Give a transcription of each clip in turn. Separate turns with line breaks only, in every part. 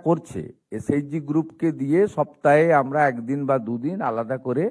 করছে, এসএইচজি গ্রুপকে দিয়ে সপ্তাহে আমরা একদিন বা দুদিন আলাদা করে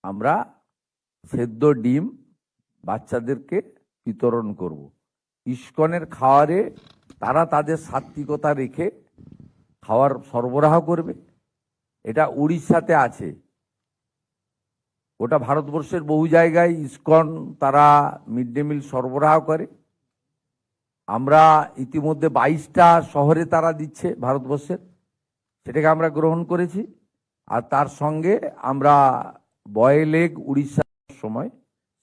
আমরা সেদ্ধ ডিম বাচ্চাদেরকে বিতরণ করব। ইস্কনের খাওয়ারে তারা তাদের সাত্বিকতা রেখে খাওয়ার সরবরাহ করবে। এটা উড়িষ্যাতে আছে, ওটা ভারতবর্ষের বহু জায়গায় ইস্কন তারা মিড ডে মিল সরবরাহ করে। আমরা ইতিমধ্যে 22টা শহরে তারা দিচ্ছে ভারতবর্ষের, সেটাকে আমরা গ্রহণ করেছি। আর তার সঙ্গে আমরা বয়েল এগ উড়িষ্যার সময়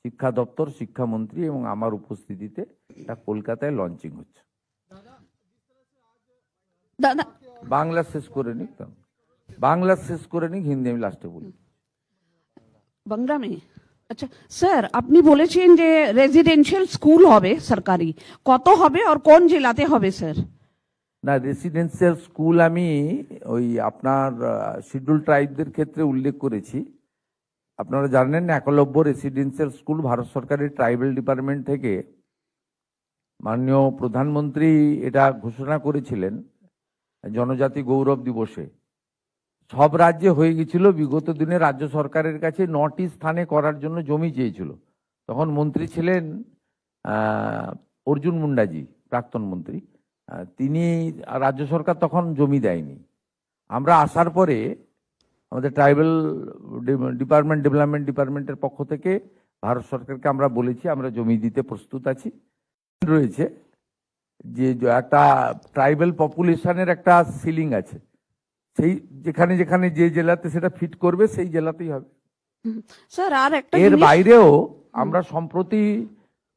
শিক্ষা দপ্তর, শিক্ষামন্ত্রী এবং আমার উপস্থিতিতে এটা কলকাতায় লঞ্চিং হচ্ছে।
দাদা
বাংলা শেষ করে নিক, বাংলা শেষ করে নিক, হিন্দি আমি লাস্টে বলি।
বাংলা মে আচ্ছা স্যার, আপনি বলেছেন যে রেজিডেন্সিয়াল স্কুল হবে সরকারি, কত হবে আর কোন জেলাতে হবে স্যার?
না, রেসিডেন্সিয়াল স্কুল আমি ওই আপনার শিডিউল ট্রাইবদের ক্ষেত্রে উল্লেখ করেছি। আপনারা জানেন একলব্য রেসিডেন্সিয়াল স্কুল ভারত সরকারের ট্রাইবাল ডিপার্টমেন্ট থেকে মাননীয় প্রধানমন্ত্রী এটা ঘোষণা করেছিলেন জনজাতি গৌরব দিবসে। সব রাজ্যে হয়ে গেছিল, বিগত দিনে রাজ্য সরকারের কাছে 9টি স্থানে করার জন্য জমি চেয়েছিল। তখন মন্ত্রী ছিলেন অর্জুন মুন্ডাজি, প্রাক্তন মন্ত্রী। তিনি, রাজ্য সরকার তখন জমি দেয়নি। আমরা আসার পরে আমাদের ট্রাইবাল ডিপার্টমেন্ট, ডেভেলপমেন্ট ডিপার্টমেন্টের পক্ষ থেকে ভারত সরকারকে আমরা বলেছি আমরা জমি দিতে প্রস্তুত আছি। রয়েছে যে একটা ট্রাইবাল পপুলেশনের একটা সিলিং আছে, সেই যেখানে যেখানে যে জেলাতে সেটা ফিট করবে সেই জেলাতেই হবে।
স্যার আর একটা
এর বাইরেও আমরা সম্প্রতি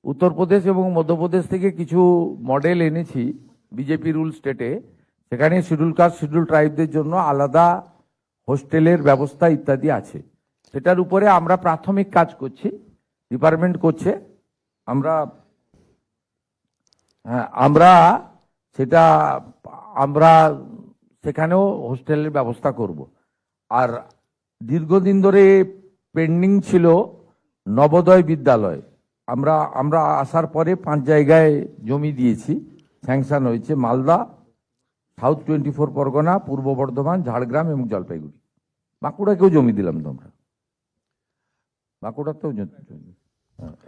উত্তরপ্রদেশ এবং মধ্যপ্রদেশ থেকে কিছু মডেল এনেছি বিজেপি রুল স্টেটে। সেখানে শিডিউল কাস্ট, শিডিউল ট্রাইবদের জন্য আলাদা হোস্টেলের ব্যবস্থা ইত্যাদি আছে। সেটার উপরে আমরা প্রাথমিক কাজ করছি, ডিপার্টমেন্ট করছে। আমরা সেখানেও হোস্টেলের ব্যবস্থা করব। আর দীর্ঘদিন ধরে পেন্ডিং ছিল নবোদয় বিদ্যালয়। আমরা আসার পরে 5 জায়গায় জমি দিয়েছি, স্যাংশন হয়েছে। মালদা, সাউথ 24 পরগনা, পূর্ব বর্ধমান, ঝাড়গ্রাম এবং জলপাইগুড়ি। বাঁকুড়াকেও জমি দিলাম তো আমরা, বাঁকুড়াতেও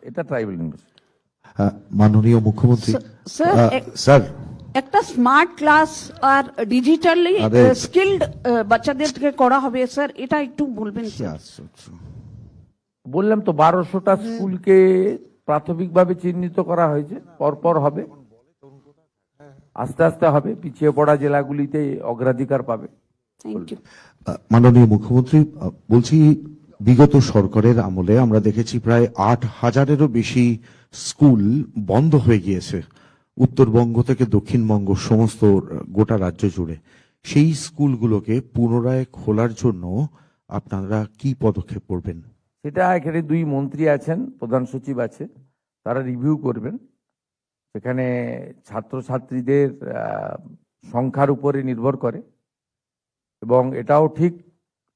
এটা ট্রাইবাল ইউনিভার্সিটি।
মাননীয় মুখ্যমন্ত্রী
স্যার, একটা স্মার্ট ক্লাস আর ডিজিটালি স্কিলড বাচ্চাদেরকে করা হবে স্যার, এটা একটু বলবেন স্যার?
বললাম তো 1200টা স্কুলকে প্রাথমিকভাবে চিহ্নিত করা হয়েছে, পরপর হবে, আস্তে আস্তে হবে। পিছিয়ে পড়া জেলাগুলিতে অগ্রাধিকার পাবে।
মাননীয় মুখ্যমন্ত্রী, বলছি বিগত সরকারের আমলে আমরা দেখেছি প্রায় 8000-এরও বেশি স্কুল বন্ধ হয়ে গিয়েছে উত্তরবঙ্গ থেকে দক্ষিণবঙ্গ, সমস্ত গোটা রাজ্য জুড়ে। সেই স্কুলগুলোকে পুনরায় খোলার জন্য আপনারা কি পদক্ষেপ করবেন?
সেটা এখানে 2 মন্ত্রী আছেন, প্রধান সচিব আছে, তারা রিভিউ করবেন। সেখানে ছাত্রছাত্রীদের সংখ্যার উপরে নির্ভর করে, এবং এটাও ঠিক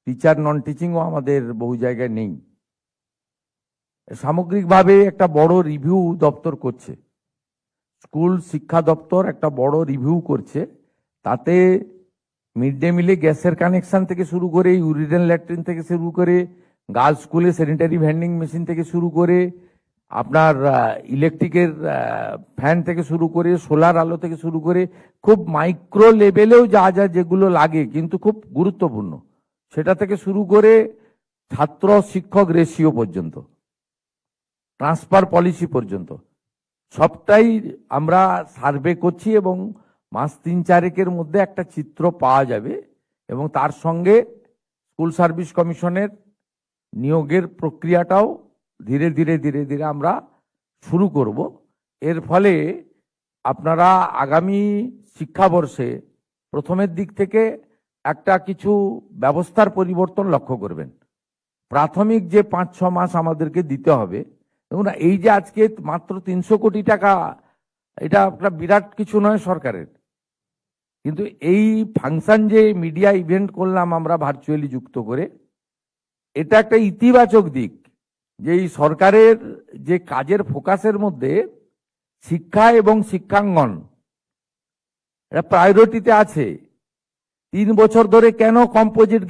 টিচার নন টিচিংও আমাদের বহু জায়গায় নেই। সামগ্রিকভাবে একটা বড় রিভিউ দপ্তর করছে, স্কুল শিক্ষা দপ্তর একটা বড় রিভিউ করছে। তাতে মিড ডে মিলে গ্যাসের কানেকশন থেকে শুরু করে, ইউরিনাল ল্যাট্রিন থেকে শুরু করে, গার্লস স্কুলে স্যানিটারি ভেন্ডিং মেশিন থেকে শুরু করে, আপনার ইলেকট্রিকের ফ্যান থেকে শুরু করে, সোলার আলো থেকে শুরু করে, খুব মাইক্রো লেভেলেও যা যা যেগুলো লাগে কিন্তু খুব গুরুত্বপূর্ণ, সেটা থেকে শুরু করে ছাত্র শিক্ষক রেশিও পর্যন্ত, ট্রান্সফার পলিসি পর্যন্ত সবটাই আমরা সার্ভে করছি। এবং মাস 3-4 মধ্যে একটা চিত্র পাওয়া যাবে। এবং তার সঙ্গে স্কুল সার্ভিস কমিশনের নিয়োগের প্রক্রিয়াটাও ধীরে ধীরে ধীরে ধীরে আমরা শুরু করব। এর ফলে আপনারা আগামী শিক্ষাবর্ষে প্রথমের দিক থেকে একটা কিছু ব্যবস্থার পরিবর্তন লক্ষ্য করবেন। প্রাথমিক যে 5-6 মাস আমাদেরকে দিতে হবে, দেখুন এই যে আজকে মাত্র 300 কোটি টাকা, এটা একটা বিরাট কিছু নয় সরকারের, কিন্তু এই ফাংশন যে মিডিয়া ইভেন্ট করলাম আমরা ভার্চুয়ালি যুক্ত করে, এটা একটা ইতিবাচক দিক যে এই সরকারের যে কাজের ফোকাসের মধ্যে শিক্ষা এবং শিক্ষাঙ্গন এটা প্রায়োরিটিতে আছে। 3 বছর ধরে কেন কম্পোজিট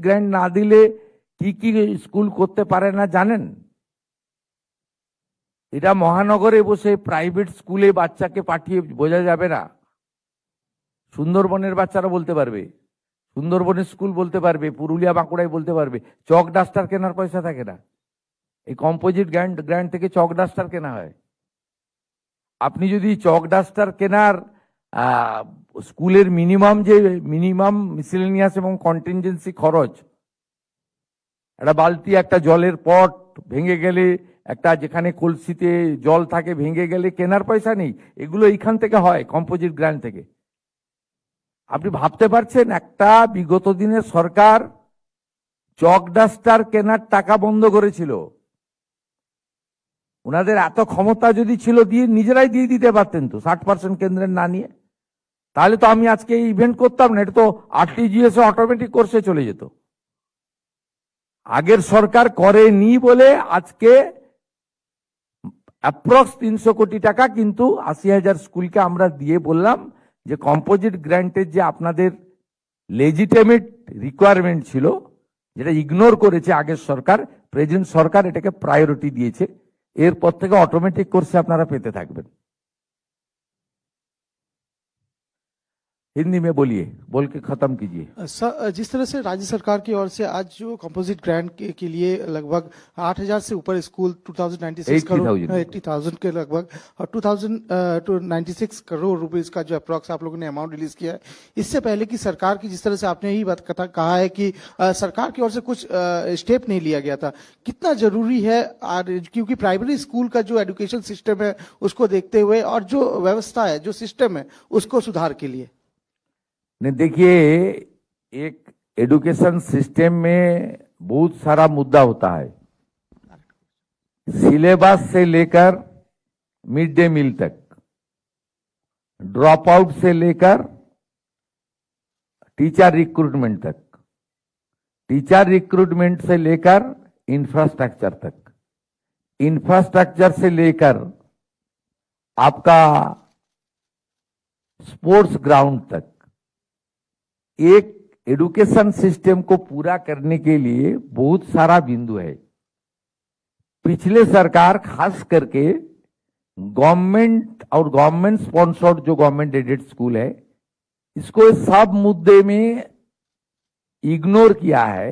গ্র্যান্ট না দিলে কি কি স্কুল করতে পারে না জানেন? এটা মহানগরে বসে প্রাইভেট স্কুলে বাচ্চাকে পাঠিয়ে বোঝা যাবে না। সুন্দরবনের বাচ্চারা বলতে পারবে, সুন্দরবনের স্কুল বলতে পারবে, পুরুলিয়া বাঁকুড়ায় বলতে পারবে, চক ডাস্টার কেনার পয়সা থাকে না। এই কম্পোজিট গ্র্যান্ট থেকে চক ডাস্টার কেনা হয়। আপনি যদি চক ডাস্টার কেনার স্কুলের মিনিমাম মিসেলেনিয়াস এবং কন্টিনজেন্সি খরচ, একটা বালতি, একটা জলের পট ভেঙে গেলে, একটা যেখানে কলসিতে জল থাকে ভেঙে গেলে কেনার পয়সা নেই, এগুলো এইখান থেকে হয়, কম্পোজিট গ্র্যান্ট থেকে। আপনি ভাবতে পারছেন একটা বিগত দিনের সরকার চক ডাস্টার কেনার টাকা বন্ধ করেছিল। ওনাদের এত ক্ষমতা যদি ছিল দিয়ে নিজেরাই দিয়ে দিতে পারতেন তো 60% কেন্দ্রের না নিয়ে, তাহলে তো আমি আজকে এই ইভেন্ট করতাম না, এটা তো আরটিজিএস অটোমেটিক কোর্সে চলে যেত। আগের সরকার করেনি বলে আজকে অ্যাপ্রক্স 300 কোটি টাকা কিন্তু 80,000 স্কুলকে আমরা দিয়ে বললাম যে কম্পোজিট গ্র্যান্টের যে আপনাদের লেজিটিমেট রিকোয়ারমেন্ট ছিল, যেটা ইগনোর করেছে আগের সরকার, প্রেজেন্ট সরকার এটাকে প্রায়োরিটি দিয়েছে। এরপর থেকে অটোমেটিক কোর্সে আপনারা পেতে থাকবেন। हिंदी में बोलिए, बोल के खत्म कीजिए।
सर, जिस तरह से राज्य सरकार की ओर से आज जो कंपोजिट ग्रांट के लिए लगभग 8,000 से ऊपर स्कूल 2096 करोड़ 80,000 के लगभग और 2096 करोड़ रुपीस का जो अप्रॉक्स आप लोगों ने अमाउंट रिलीज किया है, इससे पहले की सरकार की, जिस तरह से आपने यही बात कहा है कि सरकार की ओर से कुछ स्टेप नहीं लिया गया था, कितना जरूरी है? क्योंकि प्राइमरी स्कूल का जो एजुकेशन सिस्टम है उसको देखते हुए और जो व्यवस्था है, जो सिस्टम है, उसको सुधार के लिए।
नहीं, देखिए, एक एजुकेशन सिस्टम में बहुत सारा मुद्दा होता है, सिलेबस से लेकर मिड डे मील तक, ड्रॉप आउट से लेकर टीचर रिक्रूटमेंट तक, टीचर रिक्रूटमेंट से लेकर इंफ्रास्ट्रक्चर तक, इंफ्रास्ट्रक्चर से लेकर आपका स्पोर्ट्स ग्राउंड तक। एक एजुकेशन सिस्टम को पूरा करने के लिए बहुत सारा बिंदु है। पिछले सरकार खास करके गवर्नमेंट और गवर्नमेंट स्पॉन्सर्ड जो गवर्नमेंट एडेड स्कूल है, इसको सब मुद्दे में इग्नोर किया है,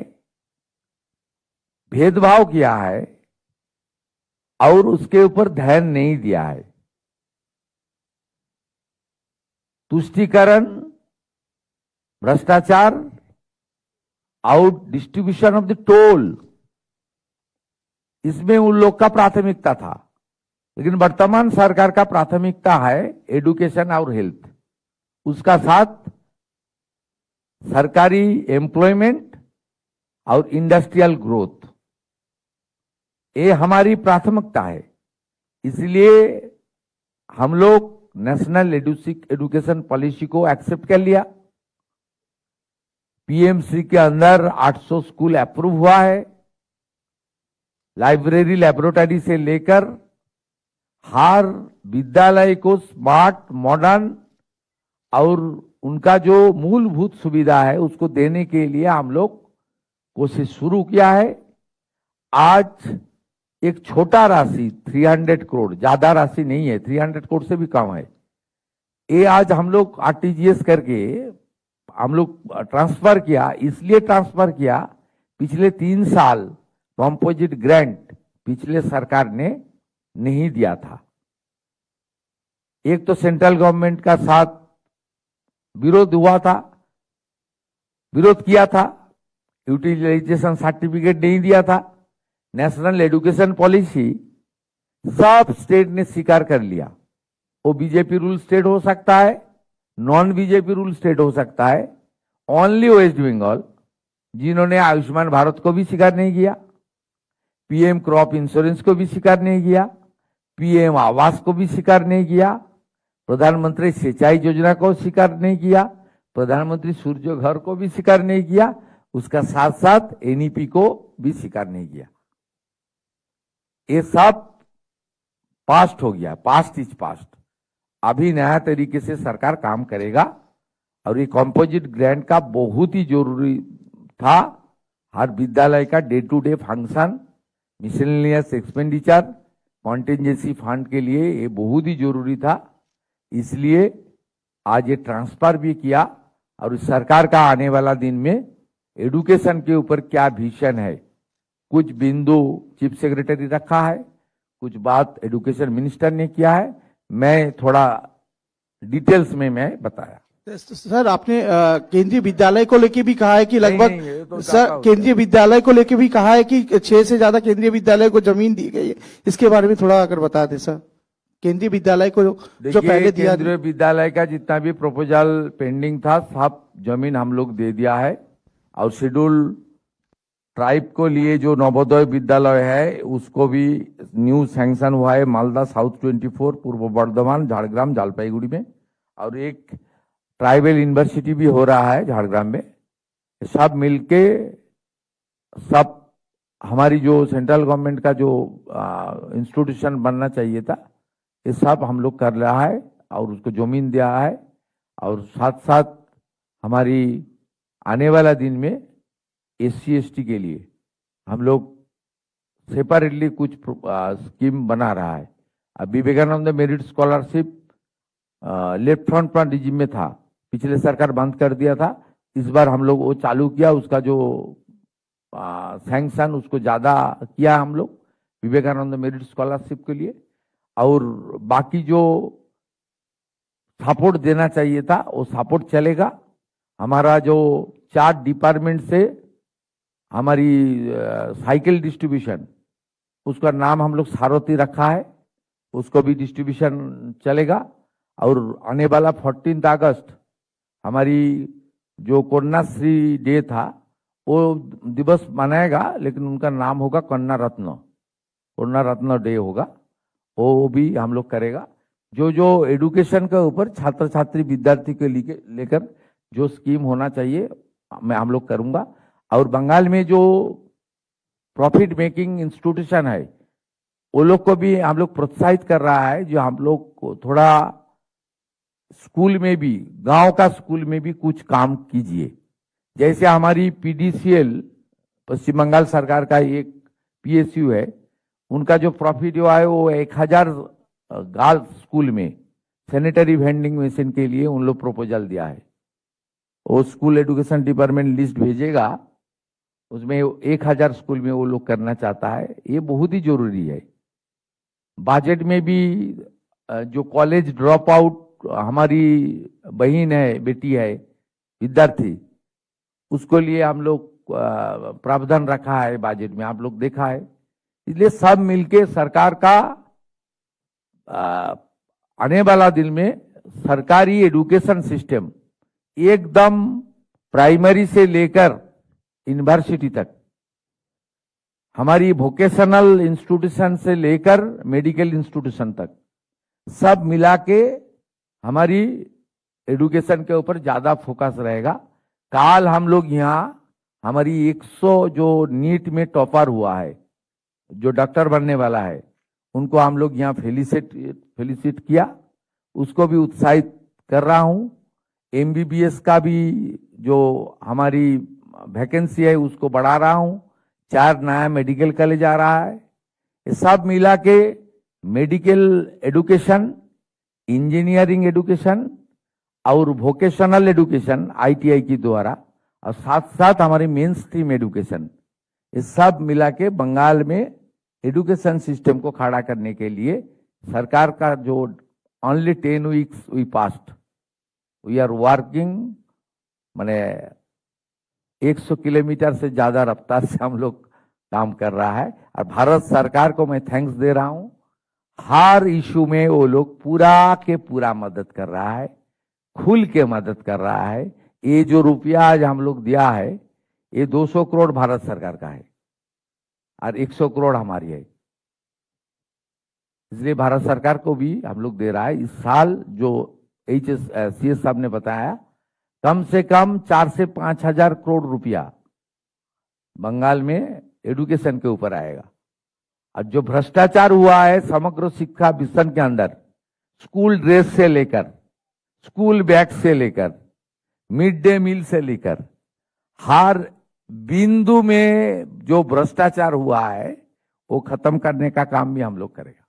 भेदभाव किया है और उसके ऊपर ध्यान नहीं दिया है। तुष्टीकरण, भ्रष्टाचार, out distribution of the toll, इसमें उन लोग का प्राथमिकता था। लेकिन वर्तमान सरकार का प्राथमिकता है एजुकेशन और हेल्थ, उसका साथ सरकारी एम्प्लॉयमेंट और इंडस्ट्रियल ग्रोथ, ये हमारी प्राथमिकता है। इसलिए हम लोग नेशनल एजुकेशन पॉलिसी को एक्सेप्ट कर लिया। पीएमसी के अंदर 800 स्कूल अप्रूव हुआ है। लाइब्रेरी, लैबोरेटरी से लेकर हर विद्यालय को स्मार्ट, मॉडर्न और उनका जो मूलभूत सुविधा है उसको देने के लिए हम लोग कोशिश शुरू किया है। आज एक छोटा राशि 300 करोड़, ज्यादा राशि नहीं है, 300 करोड़ से भी कम है, ये आज हम लोग आरटीजीएस करके हम लोग ट्रांसफर किया। इसलिए ट्रांसफर किया, पिछले 3 साल कंपोजिट ग्रांट पिछले सरकार ने नहीं दिया था। एक तो सेंट्रल गवर्नमेंट का साथ विरोध हुआ था, विरोध किया था, यूटिलाइजेशन सर्टिफिकेट नहीं दिया था। नेशनल एजुकेशन पॉलिसी सब स्टेट ने स्वीकार कर लिया। वो बीजेपी रूल स्टेट हो सकता है, नॉन बीजेपी रूल स्टेट हो सकता है। ओनली वेस्ट बंगाल, जिन्होंने आयुष्मान भारत को भी स्वीकार नहीं किया, पीएम क्रॉप इंश्योरेंस को भी स्वीकार नहीं किया, पीएम आवास को भी स्वीकार नहीं किया, प्रधानमंत्री सिंचाई योजना को स्वीकार नहीं किया, प्रधानमंत्री सूर्य घर को भी स्वीकार नहीं किया, उसका साथ साथ एनईपी को भी स्वीकार नहीं किया। ये सब पास्ट हो गया, पास्ट इज पास्ट। अभी नया तरीके से सरकार काम करेगा और ये कंपोजिट ग्रांट का बहुत ही जरूरी था। हर विद्यालय का day to day function, miscellaneous expenditure, contingency fund के लिए ये बहुत ही जरूरी था। इसलिए आज ये ट्रांसफर भी किया। और इस सरकार का आने वाला दिन में एडुकेशन के ऊपर क्या विजन है, कुछ बिंदु चीफ सेक्रेटरी रखा है, कुछ बात एजुकेशन मिनिस्टर ने किया है, मैं थोड़ा डिटेल्स में मैं बताया।
सर आपने केंद्रीय विद्यालय को लेके भी कहा है कि लगभग
नहीं, ये तो
सर
ज्यादा
केंद्रीय विद्यालय को लेके भी कहा है कि 6 से ज्यादा केंद्रीय विद्यालय को जमीन दी गई है। इसके बारे में थोड़ा अगर बता दें सर, केंद्रीय विद्यालय को जो
देखिए,
पहले दिया
केंद्रीय विद्यालय का जितना भी प्रपोजल पेंडिंग था सब जमीन हम लोग दे दिया है। और शेड्यूल ट्राइब को लिए जो नवोदय विद्यालय है उसको भी न्यू सैंक्शन हुआ है, मालदा साउथ 24, पूर्व बर्धमान, झाड़ग्राम, जलपाईगुड़ी में। और एक ट्राइबल यूनिवर्सिटी भी हो रहा है झाड़ग्राम में। सब मिलके सब हमारी जो सेंट्रल गवर्नमेंट का जो इंस्टीट्यूशन बनना चाहिए था ये सब हम लोग कर रहा है और उसको जमीन दिया है। और साथ साथ हमारी आने वाला दिन में SC ST के लिए हम लोग सेपरेटली कुछ स्कीम बना रहा है। अब Vivekananda merit scholarship left front regime में था, पिछले सरकार बंद कर दिया था। इस बार हम लोग वो चालू किया, उसका जो सैंक्शन उसको ज्यादा किया हम लोग विवेकानंद मेरिट स्कॉलरशिप के लिए। और बाकी जो सपोर्ट देना चाहिए था वो सपोर्ट चलेगा। हमारा जो 4 डिपार्टमेंट से हमारी साइकिल डिस्ट्रीब्यूशन, उसका नाम हम लोग सारथी रखा है, उसको भी डिस्ट्रीब्यूशन चलेगा। और आने वाला 14 अगस्त हमारी जो कन्याश्री डे था वो दिवस मनाएगा, लेकिन उनका नाम होगा कन्या रत्न डे होगा, वो भी हम लोग करेगा। जो एडुकेशन के ऊपर छात्र छात्री विद्यार्थी के लेकर जो स्कीम होना चाहिए मैं हम लोग करूंगा। और बंगाल में जो प्रॉफिट मेकिंग इंस्टीट्यूशन है वो लोग को भी हम लोग प्रोत्साहित कर रहा है, जो हम लोग को थोड़ा स्कूल में भी, गांव का स्कूल में भी कुछ काम कीजिए। जैसे हमारी PDCL पश्चिम बंगाल सरकार का एक PSU है, उनका जो प्रॉफिट हुआ है वो 1000 गर्ल्स स्कूल में सैनिटरी वेंडिंग मशीन के लिए उन लोग प्रपोजल दिया है। वो स्कूल एजुकेशन डिपार्टमेंट लिस्ट भेजेगा, उसमें 1000 स्कूल में वो लोग करना चाहता है। ये बहुत ही जरूरी है। बजट में भी जो कॉलेज ड्रॉप आउट हमारी बहन है, बेटी है, विद्यार्थी, उसको लिए हम लोग प्रावधान रखा है बजट में, आप लोग देखा है। इसलिए सब मिलके सरकार का आने वाला दिन में सरकारी एजुकेशन सिस्टम एकदम प्राइमरी से लेकर यूनिवर्सिटी तक, हमारी वोकेशनल इंस्टीट्यूशन से लेकर मेडिकल इंस्टीट्यूशन तक सब मिला के हमारी एजुकेशन के ऊपर ज्यादा फोकस रहेगा। काल हम लोग यहाँ हमारी 100 जो नीट में टॉपर हुआ है, जो डॉक्टर बनने वाला है, उनको हम लोग यहाँ फेलिसिट किया, उसको भी उत्साहित कर रहा हूँ। MBBS का भी जो हमारी वैकेंसी है उसको बढ़ा रहा हूँ। 4 नया मेडिकल कॉलेज आ रहा है। ये सब मिला के मेडिकल एजुकेशन, इंजीनियरिंग एजुकेशन और वोकेशनल एजुकेशन ITI की द्वारा, और साथ साथ हमारी मेन स्ट्रीम एजुकेशन, ये सब मिला के बंगाल में एजुकेशन सिस्टम को खड़ा करने के लिए सरकार का जो only 10 weeks we past, we are working, माने 100 किलोमीटर से ज्यादा रफ्तार से हम लोग काम कर रहा है। और भारत सरकार को मैं थैंक्स दे रहा हूं, हर इशू में वो लोग पूरा के पूरा मदद कर रहा है, खुल के मदद कर रहा है। ये जो रुपया आज हम लोग दिया है, ये 200 करोड़ भारत सरकार का है और 100 करोड़ हमारी है। इसलिए भारत सरकार को भी हम लोग दे रहा है। इस साल जो CS साहब ने बताया, कम से कम 4 से 5 हजार करोड़ रुपया बंगाल में एजुकेशन के ऊपर आएगा। और जो भ्रष्टाचार हुआ है समग्र शिक्षा मिशन के अंदर, स्कूल ड्रेस से लेकर, स्कूल बैग से लेकर, मिड डे मील से लेकर हर बिंदु में जो भ्रष्टाचार हुआ है वो खत्म करने का काम भी हम लोग करेंगे।